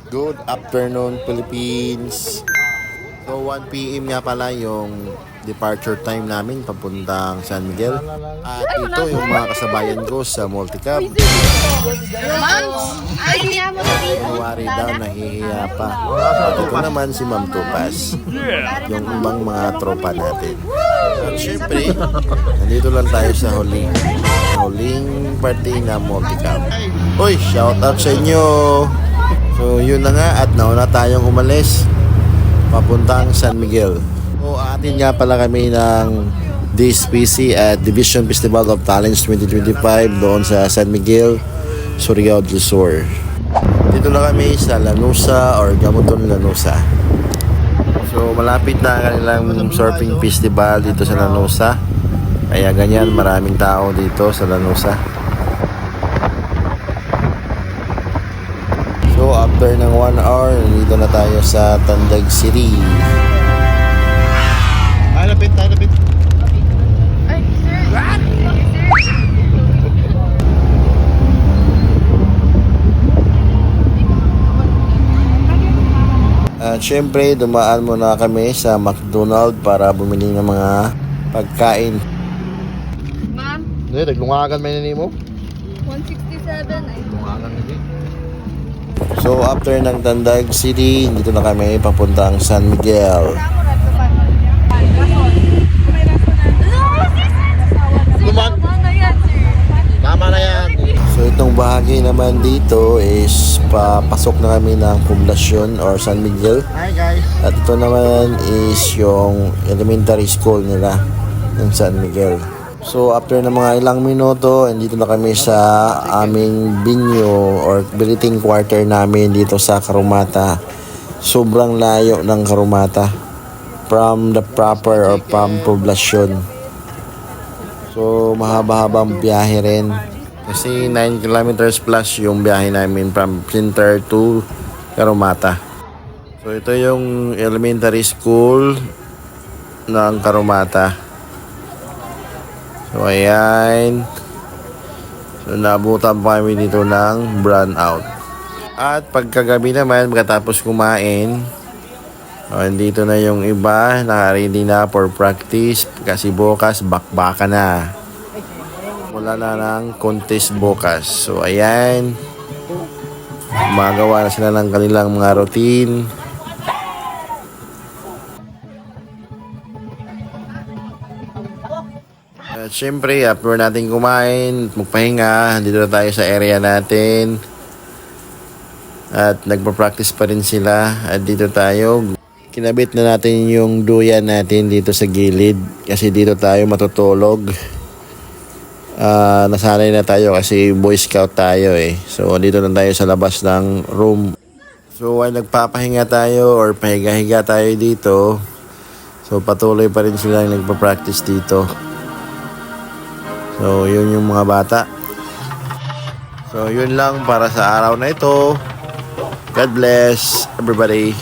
Good afternoon, Philippines. So 1 p.m. nga pala yung departure time namin papuntang San Miguel. At ito yung mga kasabayan ko sa multicab. Iwari daw, nahihiya pa. At ito naman si Ma'am Tupas, yung ibang mga tropa natin. At syempre, nandito lang tayo sa huling party na multicab. Uy, shout out sa inyo! So yun na nga, at nauna tayong umalis papuntang San Miguel. So atin nga pala kami ng DSPC at Division Festival of Talents 2025 doon sa San Miguel, Surigao del Sur. Dito na kami sa Lanusa or Gamuton Lanusa. So malapit na kanilang surfing festival dito sa Lanusa. Kaya ganyan, maraming tao dito sa Lanusa. So after ng 1 hour, dito na tayo sa Tandag City. Ay, lapit. Ay, sir. What? At syempre, dumaan muna kami sa McDonald's para bumili ng mga pagkain. Ma'am, Hindi, naglungagan may nini mo? 167 ay. Lungagan nini. So after ng Tandag City, dito na kami papuntang San Miguel. Tama na yan. So itong bahagi naman dito is papasok na kami ng poblasyon or San Miguel. Hi guys. At ito naman is yung elementary school nila ng San Miguel. So after ng mga ilang minuto, andito na kami sa aming binyo or billeting quarter namin dito sa Carumata. Sobrang layo ng Carumata from the proper or from poblasyon. So mahaba-habang biyahe rin. Kasi 9 kilometers plus yung biyahe namin from Center to Carumata. So ito yung elementary school ng Carumata. So ayan. So nabutan pa kami dito ng brown out. At pagkagabi naman, pagkatapos kumain, dito na yung iba, naka-ready na for practice kasi bukas bakbaka na. Wala na ng contest bukas. So ayan, magawa na sila ng kanilang mga routine. At syempre, after natin kumain, magpahinga, dito na tayo sa area natin. At nagpa-practice pa rin sila. At dito tayo, kinabit na natin yung duyan natin dito sa gilid. Kasi dito tayo matutulog. Nasanay na tayo kasi Boy Scout tayo eh. So dito na tayo sa labas ng room. So while nagpapahinga tayo or pahiga-higa tayo dito, so patuloy pa rin sila nagpa-practice dito. So yun yung mga bata. So yun lang para sa araw na ito. God bless everybody.